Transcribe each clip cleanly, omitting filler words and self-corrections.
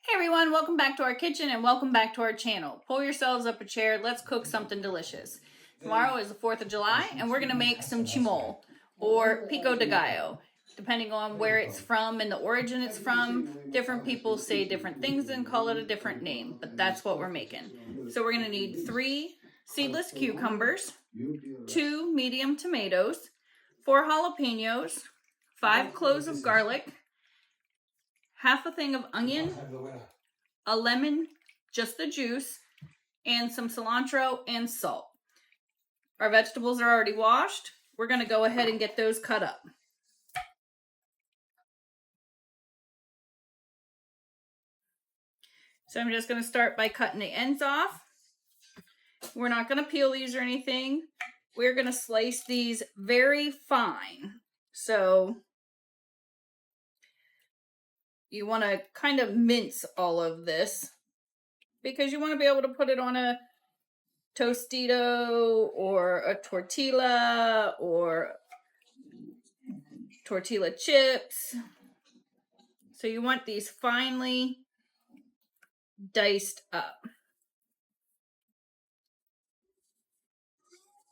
Hey everyone, welcome back to our kitchen and welcome back to our channel. Pull yourselves up a chair, let's cook something delicious. Tomorrow is the 4th of July and we're going to make some Chimol or Pico de Gallo. Depending on where it's from and the origin it's from, different people say different things and call it a different name, but that's what we're making. So we're going to need 3 seedless cucumbers, 2 medium tomatoes, 4 jalapenos, 5 cloves of garlic, half a thing of onion, a lemon, just the juice, and some cilantro and salt. Our vegetables are already washed. We're going to go ahead and get those cut up. So I'm just going to start by cutting the ends off. We're not going to peel these or anything. We're going to slice these very fine. So you want to kind of mince all of this because you want to be able to put it on a tostito or a tortilla or tortilla chips. So you want these finely diced up.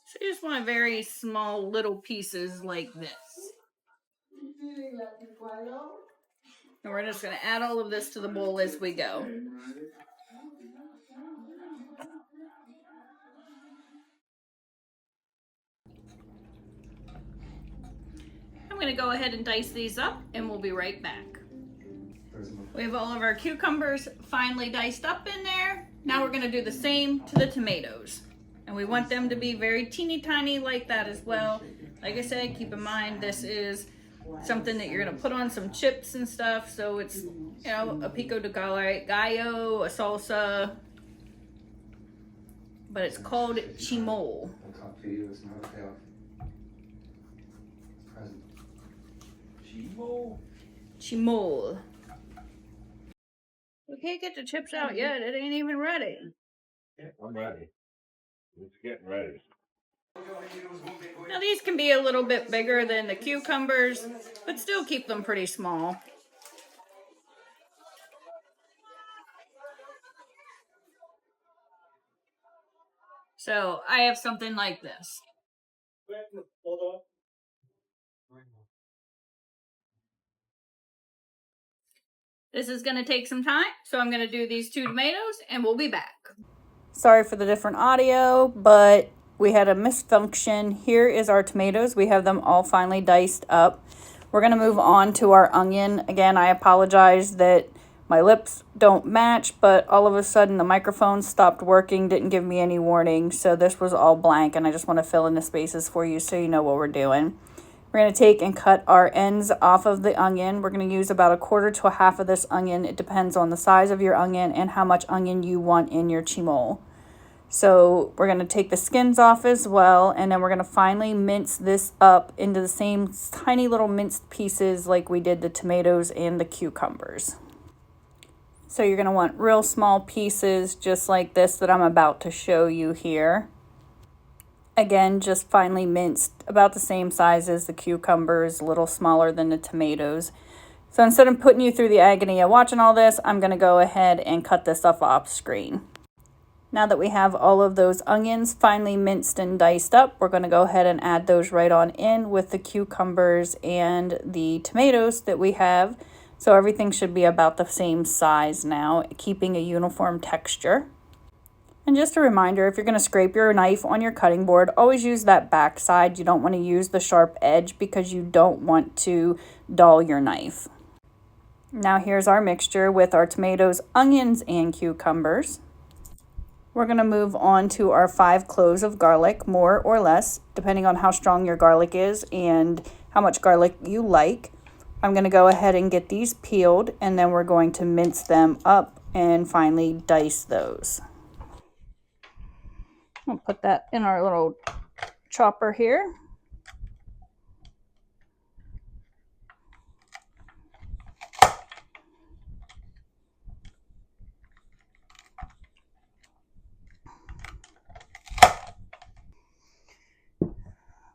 So you just want very small little pieces like this. And we're just going to add all of this to the bowl as we go. I'm going to go ahead and dice these up and we'll be right back. We have all of our cucumbers finely diced up in there. Now we're going to do the same to the tomatoes. And we want them to be very teeny tiny like that as well. Like I said, keep in mind this is something that you're going to put on some chips and stuff. So it's, you know, a Pico de Gallo, a salsa. But it's called Chimol. Chimol. We can't get the chips out yet. It ain't even ready. I'm ready. It's getting ready. Now these can be a little bit bigger than the cucumbers, but still keep them pretty small. So I have something like this. This is going to take some time, so I'm going to do these 2 tomatoes and we'll be back. Sorry for the different audio, but we had a misfunction. Here is our tomatoes. We have them all finely diced up. We're going to move on to our onion. Again, I apologize that my lips don't match, but all of a sudden the microphone stopped working, didn't give me any warning, so this was all blank, and I just want to fill in the spaces for you so you know what we're doing. We're going to take and cut our ends off of the onion. We're going to use about 1/4 to 1/2 of this onion. It depends on the size of your onion and how much onion you want in your chimol. So we're going to take the skins off as well, and then we're going to finely mince this up into the same tiny little minced pieces like we did the tomatoes and the cucumbers. So you're going to want real small pieces just like this that I'm about to show you here. Again, just finely minced, about the same size as the cucumbers, a little smaller than the tomatoes. So instead of putting you through the agony of watching all this, I'm going to go ahead and cut this stuff off screen. Now that we have all of those onions finely minced and diced up, we're going to go ahead and add those right on in with the cucumbers and the tomatoes that we have. So everything should be about the same size now, keeping a uniform texture. And just a reminder, if you're going to scrape your knife on your cutting board, always use that back side. You don't want to use the sharp edge because you don't want to dull your knife. Now here's our mixture with our tomatoes, onions, and cucumbers. We're going to move on to our 5 cloves of garlic, more or less, depending on how strong your garlic is and how much garlic you like. I'm going to go ahead and get these peeled, and then we're going to mince them up and finally dice those. We'll put that in our little chopper here.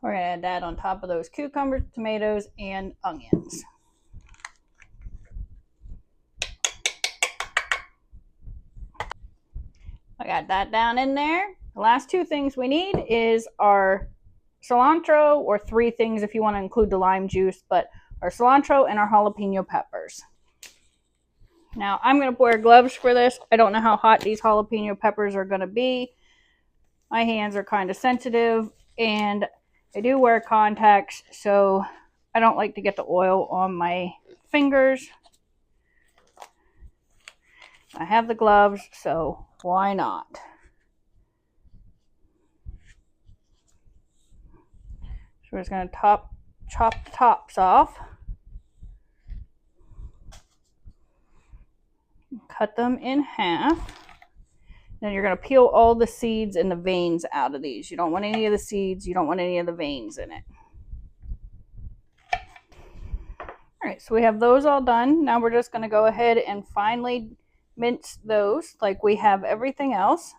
We're going to add that on top of those cucumbers, tomatoes, and onions. I got that down in there. The last two things we need is our cilantro, or three things if you want to include the lime juice, but our cilantro and our jalapeno peppers. Now I'm going to wear gloves for this. I don't know how hot these jalapeno peppers are going to be. My hands are kind of sensitive, and I do wear contacts, so I don't like to get the oil on my fingers. I have the gloves, so why not? So we're just going to chop the tops off. Cut them in half. Then you're going to peel all the seeds and the veins out of these. You don't want any of the seeds. You don't want any of the veins in it. All right, so we have those all done. Now we're just going to go ahead and finely mince those like we have everything else.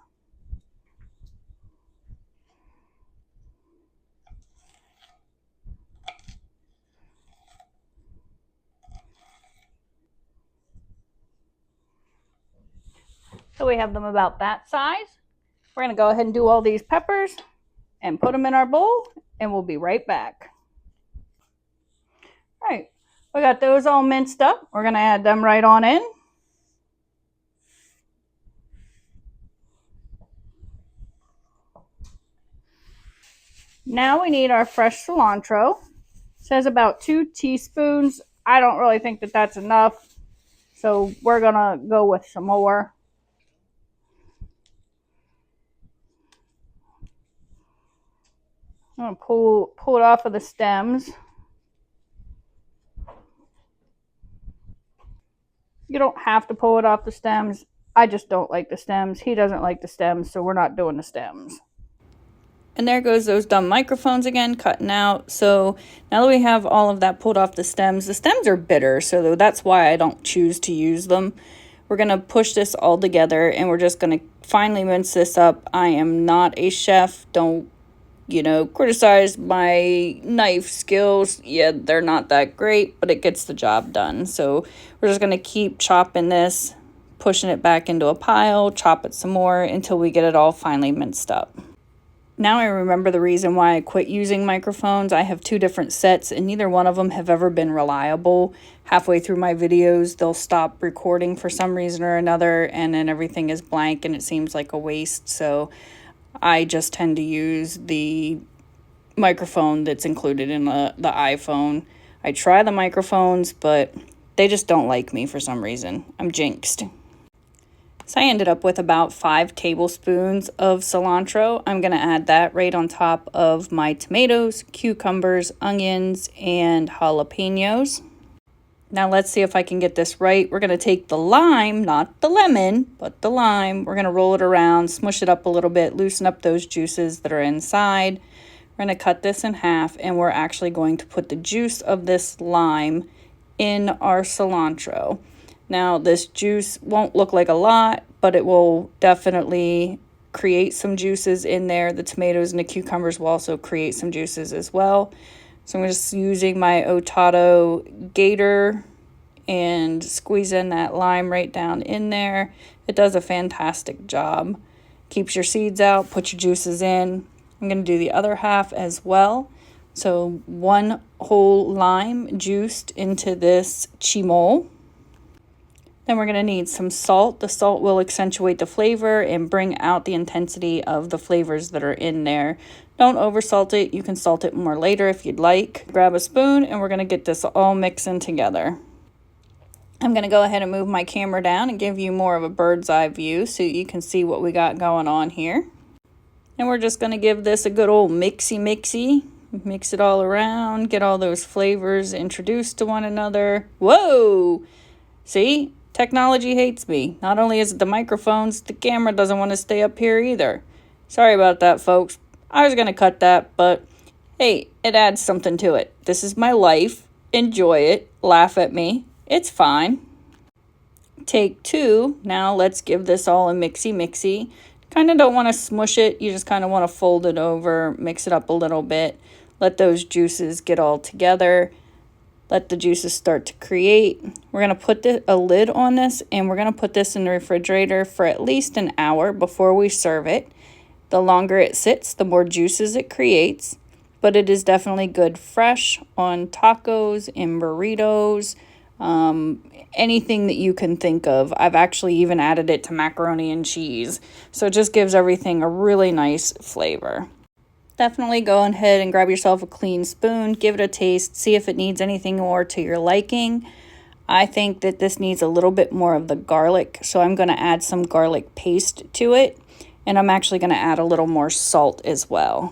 So we have them about that size. We're going to go ahead and do all these peppers and put them in our bowl, and we'll be right back. All right, we got those all minced up. We're going to add them right on in. Now we need our fresh cilantro. It says about 2 teaspoons. I don't really think that that's enough, so we're going to go with some more. I'm going to pull it off of the stems. You don't have to pull it off the stems. I just don't like the stems. He doesn't like the stems, so we're not doing the stems. And there goes those dumb microphones again, cutting out. So now that we have all of that pulled off the stems are bitter, so that's why I don't choose to use them. We're going to push this all together, and we're just going to finely mince this up. I am not a chef. Don't criticize my knife skills. Yeah, they're not that great, but it gets the job done. So we're just going to keep chopping this, pushing it back into a pile, chop it some more until we get it all finely minced up. Now I remember the reason why I quit using microphones. I have 2 different sets, and neither one of them have ever been reliable. Halfway through my videos, they'll stop recording for some reason or another, and then everything is blank and it seems like a waste. So I just tend to use the microphone that's included in the iPhone. I try the microphones, but they just don't like me for some reason. I'm jinxed. So I ended up with about 5 tablespoons of cilantro. I'm going to add that right on top of my tomatoes, cucumbers, onions, and jalapenos. Now let's see if I can get this right. We're going to take the lime, not the lemon, but the lime. We're going to roll it around, smush it up a little bit, loosen up those juices that are inside. We're going to cut this in half, and we're actually going to put the juice of this lime in our cilantro. Now this juice won't look like a lot, but it will definitely create some juices in there. The tomatoes and the cucumbers will also create some juices as well. So I'm just using my Otato Gator and squeezing that lime right down in there. It does a fantastic job. Keeps your seeds out, put your juices in. I'm going to do the other half as well. So 1 whole lime juiced into this Chimol. Then we're going to need some salt. The salt will accentuate the flavor and bring out the intensity of the flavors that are in there. Don't oversalt it. You can salt it more later if you'd like. Grab a spoon, and we're going to get this all mixing together. I'm going to go ahead and move my camera down and give you more of a bird's eye view so you can see what we got going on here. And we're just going to give this a good old mixy. Mix it all around. Get all those flavors introduced to one another. Whoa! See? Technology hates me. Not only is it the microphones, the camera doesn't want to stay up here either. Sorry about that, folks. I was going to cut that, but hey, it adds something to it. This is my life. Enjoy it. Laugh at me. It's fine. Take 2. Now let's give this all a mixy. Kind of don't want to smush it. You just kind of want to fold it over, mix it up a little bit. Let those juices get all together. Let the juices start to create. We're going to put a lid on this, and we're going to put this in the refrigerator for at least an hour before we serve it. The longer it sits, the more juices it creates, but it is definitely good fresh on tacos and burritos, anything that you can think of. I've actually even added it to macaroni and cheese, so it just gives everything a really nice flavor. Definitely go ahead and grab yourself a clean spoon, give it a taste, see if it needs anything more to your liking. I think that this needs a little bit more of the garlic, so I'm going to add some garlic paste to it, and I'm actually going to add a little more salt as well.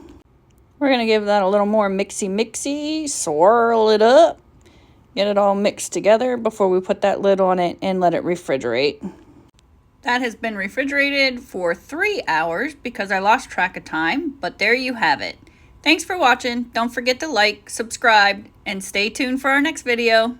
We're going to give that a little more mixy, swirl it up, get it all mixed together before we put that lid on it and let it refrigerate. That has been refrigerated for 3 hours because I lost track of time, but there you have it. Thanks for watching. Don't forget to like, subscribe, and stay tuned for our next video.